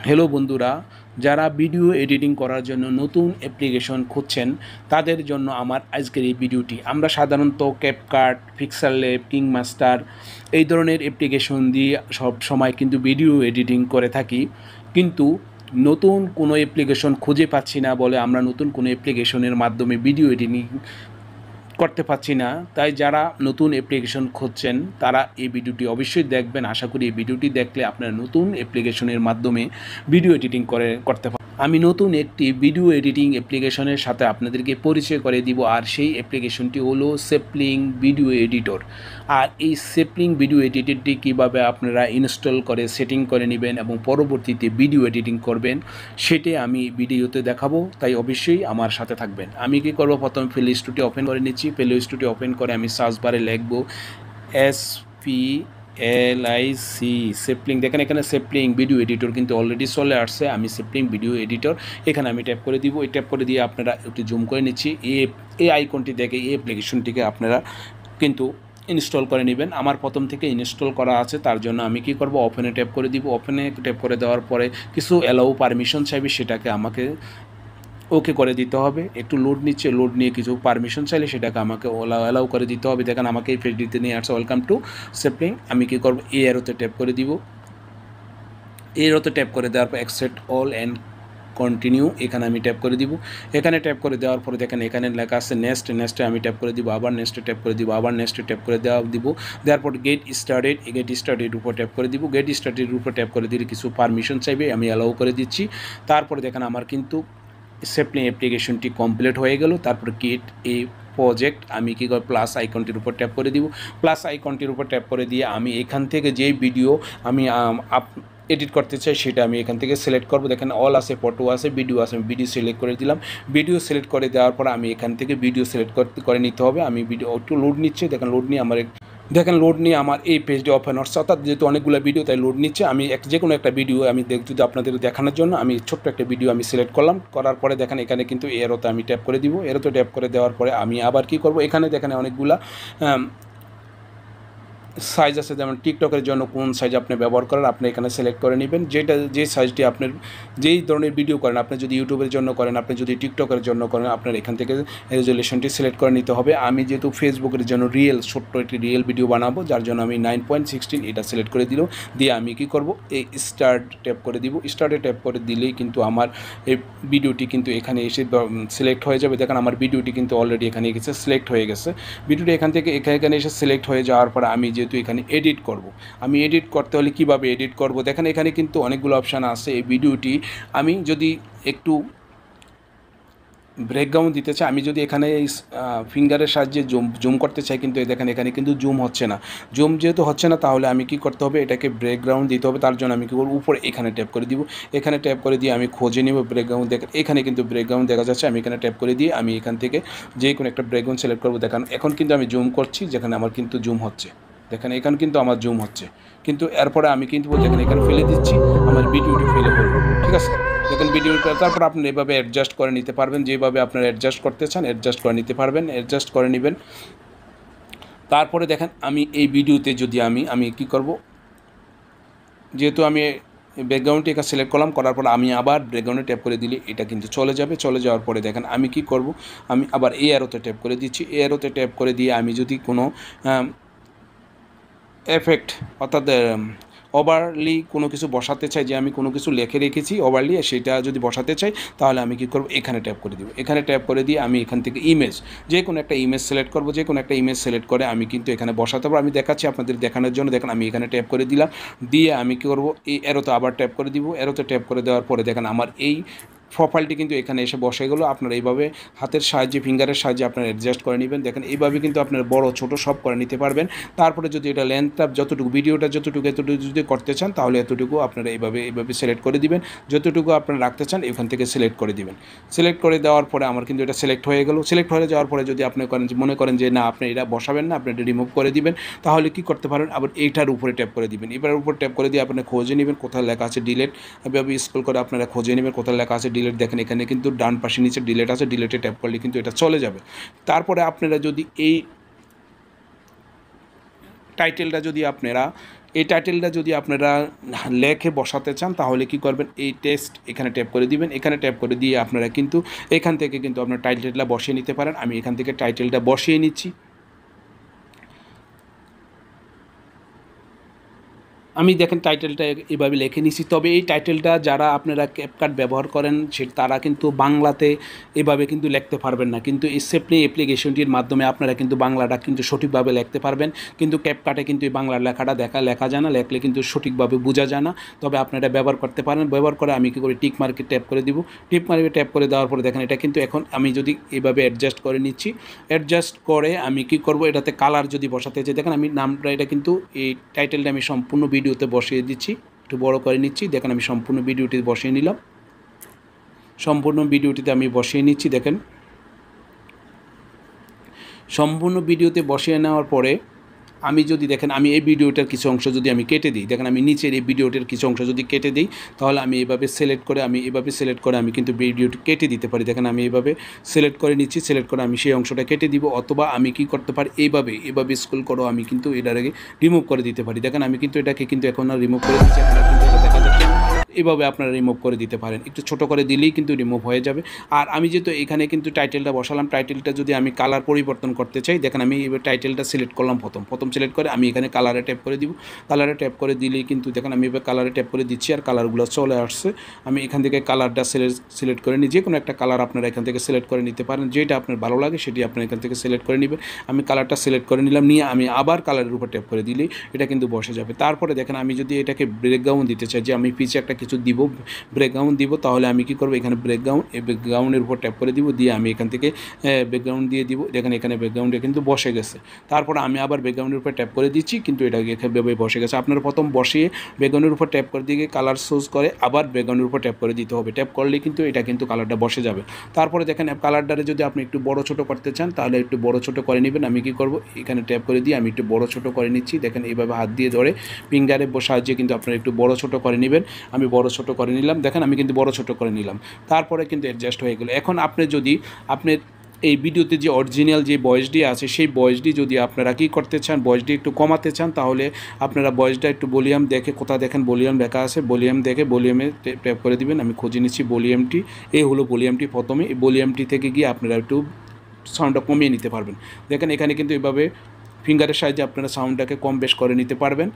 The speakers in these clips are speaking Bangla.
হ্যালো বন্ধুরা, যারা ভিডিও এডিটিং করার জন্য নতুন অ্যাপ্লিকেশন খুঁজছেন তাদের জন্য আমার আজকের এই ভিডিওটি। আমরা সাধারণত ক্যাপকাট, পিক্সেল ল্যাব, কিংমাস্টার এই ধরনের অ্যাপ্লিকেশন দিয়ে সব সময় কিন্তু ভিডিও এডিটিং করে থাকি, কিন্তু নতুন কোনো অ্যাপ্লিকেশন খুঁজে পাচ্ছি না বলে আমরা নতুন কোনো অ্যাপ্লিকেশনের মাধ্যমে ভিডিও এডিটিং করতে পারছি না। তাই যারা নতুন অ্যাপ্লিকেশন খুঁজছেন তারা এই ভিডিওটি অবশ্যই দেখবেন। আশা করি এই ভিডিওটি দেখলে আপনারা নতুন অ্যাপ্লিকেশনের মাধ্যমে ভিডিও এডিটিং করতে পারেন। আমি নতুন একটি ভিডিও এডিটিং অ্যাপ্লিকেশনের সাথে আপনাদেরকে পরিচয় করে দিব, আর সেই অ্যাপ্লিকেশনটি হলো সেপলিং ভিডিও এডিটর। আর এই সেপলিং ভিডিও এডিটরটি কীভাবে আপনারা ইনস্টল করে সেটিং করে নেবেন এবং পরবর্তীতে ভিডিও এডিটিং করবেন সেটি আমি ভিডিওতে দেখাবো, তাই অবশ্যই আমার সাথে থাকবেন। আমি কি করব, প্রথমে প্লে স্টোরটি ওপেন করে নিচ্ছি। প্লে স্টোরটি ওপেন করে আমি সার্চ বারে লিখব SPLIC সেপলিং। দেখেন এখানে সেপলিং ভিডিও এডিটর কিন্তু অলরেডি চলে আসছে। আমি সেপলিং ভিডিও এডিটর এখানে আমি ট্যাপ করে দিব। এই ট্যাপ করে দিয়ে আপনারা একটু জুম করে নিচ্ছি। এই আইকনটি দেখে এই অ্যাপ্লিকেশনটিকে আপনারা কিন্তু ইনস্টল করে নেবেন। আমার প্রথম থেকে ইনস্টল করা আছে, তার জন্য আমি কি করব, ওপেনে ট্যাপ করে দিব। ওপেনে ট্যাপ করে দেওয়ার পরে কিছু অ্যালাউ পারমিশন চাইবে, সেটাকে আমাকে ওকে করে দিতে হবে। একটু লোড নিচ্ছে, লোড নিয়ে কিছু পারমিশন চাইলে সেটাকে আমাকে অ্যালাউ করে দিতে হবে। দেখেন আমাকে এই পেজটিতে নিয়ে আসছে, ওয়েলকাম টু সেপলিং। আমি কী করবো, এই অ্যারোতে ট্যাপ করে দিব। এই অ্যারোতে ট্যাপ করে দেওয়ার পর অ্যাকসেপ্ট অল অ্যান্ড কন্টিনিউ এখানে আমি ট্যাপ করে দিব। এখানে ট্যাপ করে দেওয়ার পরে দেখেন এখানে লেখা আছে নেক্সটে আমি ট্যাপ করে দিব, আবার নেক্সটে ট্যাপ করে দিব, আবার নেক্সটে ট্যাপ করে দিব। দেওয়ার পর গেট স্টার্টেড উপর ট্যাপ করে দিব। গেট স্টার্টেড উপর ট্যাপ করে দিলে কিছু পারমিশন চাইবে, আমি অ্যালাউ করে দিচ্ছি। তারপরে দেখেন আমার কিন্তু সেপলিং অ্যাপ্লিকেশনটি কমপ্লিট হয়ে গেল। তারপর ক্রিয়েট এ প্রজেক্ট আমি কী করি, প্লাস আইকনটির উপর ট্যাপ করে দিব। প্লাস আইকনটির উপর ট্যাপ করে দিয়ে আমি এখান থেকে যেই ভিডিও আমি এডিট করতে চাই সেটা আমি এখান থেকে সিলেক্ট করব। দেখেন অল আছে, ফটো আছে, ভিডিও আছে, আমি ভিডিও সিলেক্ট করে দিলাম। ভিডিও সিলেক্ট করে দেওয়ার পর আমি এখান থেকে ভিডিও সিলেক্ট করে নিতে হবে। আমি ভিডিও একটু লোড নিচ্ছে, দেখেন লোড নিয়ে আমার এই পেজটি ওপেন হচ্ছে, অর্থাৎ যেহেতু অনেকগুলো ভিডিও তাই লোড নিচ্ছে। আমি যে কোনো একটা ভিডিও আমি যদি আপনাদের দেখানোর জন্য আমি ছোট্ট একটা ভিডিও আমি সিলেক্ট করলাম। করার পরে দেখেন এখানে কিন্তু এরোতে আমি ট্যাপ করে দিব। এরোতে ট্যাপ করে দেওয়ার পরে আমি আবার কি করব, এখানে দেখেন অনেকগুলা সাইজ আছে, যেমন টিকটকের জন্য কোন সাইজ আপনি ব্যবহার করেন আপনি এখানে সিলেক্ট করে নেবেন। যে সাইজটি আপনার যেই ধরনের ভিডিও করেন, আপনি যদি ইউটিউবের জন্য করেন, আপনি যদি টিকটকের জন্য করেন, আপনার এখান থেকে রেজুলেশনটি সিলেক্ট করে নিতে হবে। আমি যেহেতু ফেসবুকের জন্য ছোট্ট একটি রিয়েল ভিডিও বানাবো, যার জন্য আমি 9.16 এটা সিলেক্ট করে দিল। দিয়ে আমি কি করব, এই স্টার্ট ট্যাপ করে দিব। স্টার্টে ট্যাপ করে দিলেই কিন্তু আমার এই ভিডিওটি কিন্তু এখানে এসে সিলেক্ট হয়ে যাবে। দেখেন আমার ভিডিওটি কিন্তু অলরেডি এখানে এসে সিলেক্ট হয়ে গেছে। ভিডিওটি এখান থেকে এখানে এসে সিলেক্ট হয়ে যাওয়ার পর আমি যেহেতু এখানে এডিট করব, আমি এডিট করতে হলে কিভাবে এডিট করব, দেখেন এখানে কিন্তু অনেকগুলো অপশান আছে। এই ভিডিওটি আমি যদি একটু ব্রেকগ্রাউন্ড দিতে চাই, আমি যদি এখানে ফিঙ্গারের সাহায্যে জুম করতে চাই, কিন্তু দেখেন এখানে কিন্তু জুম হচ্ছে না। জুম যেহেতু হচ্ছে না, তাহলে আমি কি করতে হবে, এটাকে ব্রেকগ্রাউন্ড দিতে হবে। তার জন্য আমি কী করব, উপরে এখানে ট্যাপ করে দিব। এখানে ট্যাপ করে দিয়ে আমি খুঁজে নেব ব্রেকগ্রাউন্ড। দেখেন এখানে কিন্তু ব্রেকগ্রাউন্ড দেখা যাচ্ছে। আমি এখানে ট্যাপ করে দিয়ে আমি এখান থেকে যে কোনো একটা ব্রেকগ্রাউন্ড সিলেক্ট করব। দেখেন এখন কিন্তু আমি জুম করছি, যেখানে আমার কিন্তু জুম হচ্ছে। দেখেন এখানে কিন্তু আমার জুম হচ্ছে, কিন্তু এরপরে আমি কিন্তু দেখেন এখানে ফেলে দিচ্ছি, আমার ভিডিওটি ফেলে হলো। ঠিক আছে, দেখেন ভিডিওটা। তারপর আপনি এভাবে অ্যাডজাস্ট করে নিতে পারবেন, যেভাবে আপনারা অ্যাডজাস্ট করতে চান অ্যাডজাস্ট করে নিতে পারবেন, অ্যাডজাস্ট করে নেবেন। তারপরে দেখেন আমি এই ভিডিওতে যদি আমি কি করব, যেহেতু আমি ব্যাকগ্রাউন্ডটি এখানে সিলেক্ট করলাম, করার পর আমি আবার ব্যাকগ্রাউন্ডে ট্যাপ করে দিলে এটা কিন্তু চলে যাবে। চলে যাওয়ার পরে দেখেন আমি কি করব, আমি আবার এই অ্যারোতে ট্যাপ করে দিচ্ছি। এই অ্যারোতে ট্যাপ করে দিয়ে আমি যদি কোনো এফেক্ট অর্থাৎ ওভারলি কোনো কিছু বসাতে চাই, যে আমি কোনো কিছু লিখে রেখেছি ওভারলি, সেটা যদি বসাতে চাই তাহলে আমি কী করব, এখানে ট্যাপ করে দিব। এখানে ট্যাপ করে দিয়ে আমি এখান থেকে যে কোনো একটা ইমেজ সিলেক্ট করব। যে কোনো একটা ইমেজ সিলেক্ট করে আমি কিন্তু এখানে বসাতে পারবো। আমি দেখাচ্ছি আপনাদের দেখানোর জন্য। দেখেন আমি এখানে ট্যাপ করে দিলাম। দিয়ে আমি কী করব, এই অ্যারোতে আবার ট্যাপ করে দিব। অ্যারোতে ট্যাপ করে দেওয়ার পরে দেখেন আমার এই প্রোফাইলটি কিন্তু এখানে এসে বসে গেলো। আপনারা এইভাবে হাতের সাহায্যে ফিঙ্গারের সাহায্যে আপনারা অ্যাডজাস্ট করে নেবেন। দেখেন এইভাবে কিন্তু আপনার বড় ছোট সব করে নিতে পারবেন। তারপরে যদি এটা লেন্থটা যতটুকু, ভিডিওটা যতটুকু এতটুকু যদি করতে চান তাহলে এতটুকু আপনারা এইভাবে সিলেক্ট করে দিবেন। যতটুকু আপনারা রাখতে চান এখান থেকে সিলেক্ট করে দিবেন। সিলেক্ট করে দেওয়ার পরে আমার কিন্তু এটা সিলেক্ট হয়ে গেল। সিলেক্ট হয়ে যাওয়ার পরে যদি আপনি মনে করেন যে না আপনি এটা বসাবেন না, আপনি এটা রিমুভ করে দিবেন, তাহলে কি করতে পারেন, আবার এইটার উপরে ট্যাপ করে দিবেন। এবার উপর ট্যাপ করে দিয়ে আপনি খুঁজে নেবেন কোথায় লেখা আছে ডিলেট। এভাবে স্ক্রল করে আপনারা খুঁজে নেবেন কোথায় লেখা আছে ডিলেট। দেখেন এখানে কিন্তু ডান পাশে নিচে ডিলেট আছে, ডিলেটে ট্যাপ করলে কিন্তু এটা চলে যাবে। তারপরে আপনারা যদি এই টাইটেলটা যদি আপনারা এই টাইটেলটা যদি আপনারা লেখে বসাতে চান তাহলে কি করবেন, এই টেক্সট এখানে ট্যাপ করে দিবেন। এখানে ট্যাপ করে দিয়ে আপনারা কিন্তু এখান থেকে কিন্তু আপনার টাইটেলটা বসিয়ে নিতে পারেন। আমি এখান থেকে টাইটেলটা বসিয়ে নিচ্ছি। আমি দেখেন টাইটেলটা এভাবে লিখে নিছি। তবে এই টাইটেলটা যারা আপনারা ক্যাপকাট ব্যবহার করেন তারা কিন্তু বাংলাতে এভাবে কিন্তু লিখতে পারবেন না, কিন্তু এই সেপলিং অ্যাপ্লিকেশনটির মাধ্যমে আপনারা কিন্তু বাংলাটা কিন্তু সঠিকভাবে লিখতে পারবেন। কিন্তু ক্যাপকাটে কিন্তু এই বাংলার লেখাটা লেখা যায় না, লেখলে কিন্তু সঠিকভাবে বোঝা যায় না। তবে আপনারা ব্যবহার করতে পারেন। ব্যবহার করে আমি কী করি, টিক মার্কে ট্যাপ করে দিব। টিক মার্কে ট্যাপ করে দেওয়ার পরে দেখেন এটা কিন্তু এখন আমি যদি এভাবে অ্যাডজাস্ট করে নিচ্ছি, অ্যাডজাস্ট করে আমি কি করব, এটাতে কালার যদি বসাতে চাই, দেখেন আমি নামটা এটা কিন্তু এই টাইটেলটা আমি সম্পূর্ণ ভিডিওতে বসিয়ে দিচ্ছি, একটু বড় করে নিচ্ছি। দেখেন আমি সম্পূর্ণ ভিডিওটি বসিয়ে নিলাম, সম্পূর্ণ ভিডিওটিতে আমি বসিয়ে নিচ্ছি। দেখেন সম্পূর্ণ ভিডিওতে বসিয়ে নেওয়ার পরে আমি যদি দেখেন আমি এই ভিডিওটার কিছু অংশ যদি আমি কেটে দিই, দেখেন আমি নিচের এই ভিডিওটার কিছু অংশ যদি কেটে দিই তাহলে আমি এভাবে সিলেক্ট করে আমি কিন্তু ভিডিওটি কেটে দিতে পারি। দেখেন আমি এইভাবে সিলেক্ট করে নিচ্ছি, সিলেক্ট করে আমি সেই অংশটা কেটে দিব। অথবা আমি কি করতে পারি, এইভাবে স্ক্রল করো আমি কিন্তু এটার আগে রিমুভ করে দিতে পারি। দেখেন আমি কিন্তু এটাকে কিন্তু এখন রিমুভ করে দিচ্ছি। আপনারা কিন্তু এটা দেখা যাচ্ছে এভাবে আপনারা রিমুভ করে দিতে পারেন, একটু ছোটো করে দিলেই কিন্তু রিমুভ হয়ে যাবে। আর আমি যেহেতু এখানে কিন্তু টাইটেলটা বসালাম, টাইটেলটা যদি আমি কালার পরিবর্তন করতে চাই, দেখেন আমি এবার টাইটেলটা সিলেক্ট করলাম, প্রথম সিলেক্ট করে আমি এখানে কালারে ট্যাপ করে দিব। কালারে ট্যাপ করে দিলেই কিন্তু দেখেন আমি এবার কালারে ট্যাপ করে দিচ্ছি আর কালারগুলো চলে আসছে। আমি এখান থেকে কালারটা সিলেক্ট করে নিই, যে কোনো একটা কালার আপনারা এখান থেকে সিলেক্ট করে নিতে পারেন, যেটা আপনার ভালো লাগে সেটি আপনার এখান থেকে সিলেক্ট করে নেবেন। আমি কালারটা সিলেক্ট করে নিলাম, নিয়ে আমি আবার কালারের উপর ট্যাপ করে দিলেই এটা কিন্তু বসে যাবে। তারপরে দেখেন আমি যদি এটাকে ব্রেকগ্রাউন্ড দিতে চাই, যে আমি পিছে একটা কিছু দিব, ব্রেকগ্রাউন্ড দিব, তাহলে আমি কি করব, এখানে ব্যাকগ্রাউন্ডের উপর ট্যাপ করে দিব, দিয়ে আমি এখান থেকে ব্যাকগ্রাউন্ড দিয়ে দিব। দেখেন এখানে ব্যাকগ্রাউন্ডে কিন্তু বসে গেছে। তারপর আমি আবার ব্যাকগ্রাউন্ডের উপর ট্যাপ করে দিচ্ছি, কিন্তু এটা এভাবে বসে গেছে। আপনারা প্রথম বসিয়ে ব্যাকগ্রাউন্ডের উপর ট্যাপ করে দিয়ে কালার চুজ করে আবার ব্যাকগ্রাউন্ডের উপর ট্যাপ করে দিতে হবে। ট্যাপ করলে কিন্তু এটা কিন্তু কালারটা বসে যাবে। তারপরে দেখেন কালারটারে যদি আপনি একটু বড় ছোট করতে চান তাহলে একটু বড় ছোট করে নেবেন। আমি কি করব, এখানে ট্যাপ করে দিয়ে আমি একটু বড় ছোট করে নিচ্ছি। দেখেন এইভাবে হাত দিয়ে ধরে ফিঙ্গারের সাহায্যে কিন্তু আপনারা একটু বড় ছোট করে নেবেন। আমি বড় ছোট করে নিলাম, দেখেন আমি কিন্তু বড় ছোট করে নিলাম। তারপরে কিন্তু অ্যাডজাস্ট হয়ে গেলো। এখন আপনি যদি আপনার এই ভিডিওতে যে অরিজিনাল যে ভয়েসটি আছে সেই ভয়েসটি যদি আপনারা কী করতে চান, ভয়েসটি একটু কমাতে চান, তাহলে আপনারা ভয়েসটা একটু ভলিউম দেখে, কোথাও দেখেন ভলিউম লেখা আছে, ভলিউম দেখে ভলিউমে ট্যাপ করে দিবেন। আমি খুঁজে নিচ্ছি ভলিউমটি, এই হলো ভলিউমটি। প্রথমে এই ভলিউমটি থেকে গিয়ে আপনারা একটু সাউন্ডটা কমিয়ে নিতে পারবেন। দেখেন এখানে কিন্তু এভাবে ফিঙ্গারের সাহায্যে আপনারা সাউন্ডটাকে কম বেশ করে নিতে পারবেন,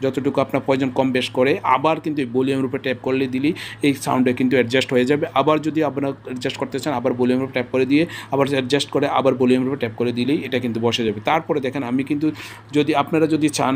যতটুকু আপনার প্রয়োজন কম বেশ করে। আবার কিন্তু এই ভলিউমের উপরে ট্যাপ করলে দিলেই এই সাউন্ডে কিন্তু অ্যাডজাস্ট হয়ে যাবে। আবার যদি আপনারা অ্যাডজাস্ট করতে চান, আবার ভলিউমের উপর ট্যাপ করে দিয়ে আবার অ্যাডজাস্ট করে আবার ভলিউমের উপর ট্যাপ করে দিলেই এটা কিন্তু বসে যাবে। তারপরে দেখেন আমি কিন্তু যদি আপনারা যদি চান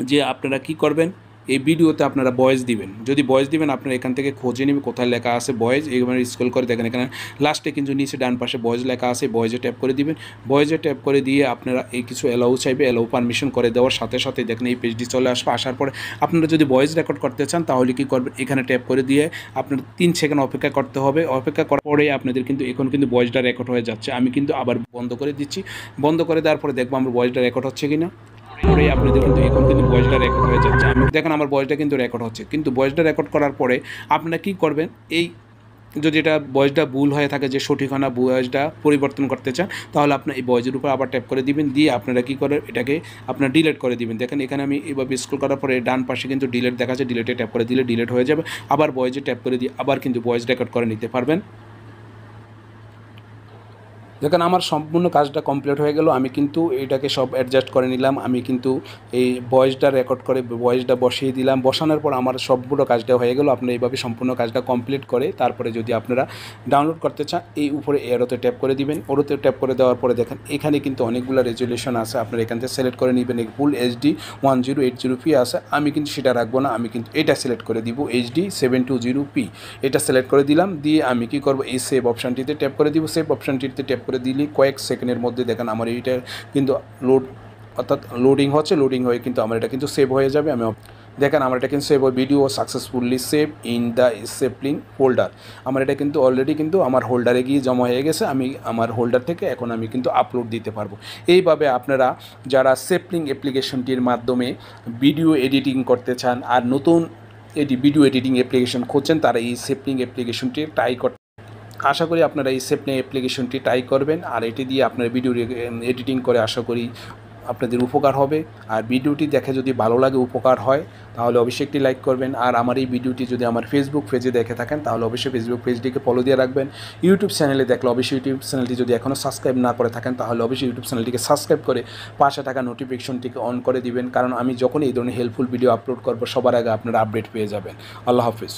যে আপনারা কি করবেন, এই ভিডিওতে আপনারা ভয়েস দিবেন, যদি ভয়েস দিবেন আপনারা এখান থেকে খুঁজে নেবেন কোথায় লেখা আছে ভয়েস, এইভাবে স্ক্রল করে দেখেন এখানে লাস্টে কিন্তু নিচে ডান পাশে ভয়েস লেখা আছে, ভয়েসে ট্যাপ করে দিবেন। ভয়েসে ট্যাপ করে দিয়ে আপনারা এই কিছু অ্যালাউ চাইবে, অ্যালাউ পারমিশন করে দেওয়ার সাথে সাথে দেখেন এই পেজটি চলে আসবে। আসার পরে আপনারা যদি ভয়েস রেকর্ড করতে চান তাহলে কী করবেন, এখানে ট্যাপ করে দিয়ে আপনার 3 সেকেন্ড অপেক্ষা করতে হবে। অপেক্ষা করার পরে আপনাদের কিন্তু এখন কিন্তু ভয়েসটা রেকর্ড হয়ে যাচ্ছে। আমি কিন্তু আবার বন্ধ করে দিচ্ছি, বন্ধ করে দেওয়ার পরে দেখবো আমার ভয়েসটা রেকর্ড হচ্ছে কিনা। পরে আপনাদের কিন্তু এখন কিন্তু ভয়েসটা রেকর্ড হয়ে যাচ্ছে। আমি দেখেন আমার ভয়েসটা কিন্তু রেকর্ড হচ্ছে, কিন্তু ভয়েসটা রেকর্ড করার পরে আপনারা কী করবেন, এই যদি এটা ভয়েসটা ভুল হয়ে থাকে, যে সঠিক হয় না, ভয়েসটা পরিবর্তন করতে চান, তাহলে আপনার এই ভয়েসের উপর আবার ট্যাপ করে দিবেন, দিয়ে আপনারা কী করে এটাকে আপনার ডিলিট করে দিবেন। দেখেন এখানে আমি এইভাবে স্ক্রল করার পরে ডান পাশে কিন্তু ডিলিট দেখা যাচ্ছে, ডিলিটে ট্যাপ করে দিলে ডিলিট হয়ে যাবে। আবার ভয়েসে ট্যাপ করে দিয়ে আবার কিন্তু ভয়েস রেকর্ড করে নিতে পারবেন। দেখেন আমার সম্পূর্ণ কাজটা কমপ্লিট হয়ে গেল। আমি কিন্তু এটাকে সব অ্যাডজাস্ট করে নিলাম। আমি কিন্তু এই ভয়েসটা রেকর্ড করে ভয়েসটা বসিয়ে দিলাম, বসানোর পর আমার সবগুলো কাজটা হয়ে গেল। আপনারা এইভাবে সম্পূর্ণ কাজটা কমপ্লিট করে তারপরে যদি আপনারা ডাউনলোড করতে চান, এই উপরে এরোতে ট্যাপ করে দিবেন। ওরোতে ট্যাপ করে দেওয়ার পরে দেখেন এখানে কিন্তু অনেকগুলো রেজুলেশন আছে, আপনারা এখান থেকে সিলেক্ট করে নেবেন। ফুল HD 1080p আছে, আমি কিন্তু সেটা রাখবো না, আমি কিন্তু এটা সিলেক্ট করে দিব HD 720p, এটা সিলেক্ট করে দিলাম। দিয়ে আমি কি করব, এই সেভ অপশানটিতে ট্যাপ করে দিব। সেভ অপশানটিতে ট্যাপ করে দিলে কয়েক সেকেন্ডের মধ্যে দেখেন আমার এইটা কিন্তু অর্থাৎ লোডিং হচ্ছে, লোডিং হয়ে কিন্তু আমার এটা কিন্তু সেভ হয়ে যাবে। আমি দেখেন আমার এটা কিন্তু save video successfully save in the সেপলিং হোল্ডার। আমার এটা কিন্তু অলরেডি কিন্তু আমার হোল্ডারে গিয়ে জমা হয়ে গেছে। আমি আমার হোল্ডার থেকে এখন আমি কিন্তু আপলোড দিতে পারবো। এইভাবে আপনারা যারা সেপলিং অ্যাপ্লিকেশনটির মাধ্যমে ভিডিও এডিটিং করতে চান আর নতুন ভিডিও এডিটিং অ্যাপ্লিকেশন খুঁজছেন, তারা এই সেপলিং অ্যাপ্লিকেশনটি ট্রাই করতে, আশা করি আপনারা এই সেপলিং অ্যাপ্লিকেশনটি ট্রাই করবেন। আর এটি দিয়ে আপনারা ভিডিও এডিটিং করে আশা করি আপনাদের উপকার হবে। আর ভিডিওটি দেখে যদি ভালো লাগে, উপকার হয়, তাহলে অবশ্যই একটি লাইক করবেন। আর আমার এই ভিডিওটি যদি আমার ফেসবুক পেজে দেখে থাকেন তাহলে অবশ্যই ফেসবুক পেজটিকে ফলো দিয়ে রাখবেন। ইউটিউব চ্যানেলে দেখলে অবশ্যই ইউটিউব চ্যানেলটি যদি এখনও সাবস্ক্রাইব না করে থাকেন তাহলে অবশ্যই ইউটিউব চ্যানেলটিকে সাবস্ক্রাইব করে পাশে থাকা নোটিফিকেশনটিকে অন করে দিবেন, কারণ আমি যখন এই ধরনের হেল্পফুল ভিডিও আপলোড করব সবার আগে আপনারা আপডেট পেয়ে যাবেন। আল্লাহ হাফিজ।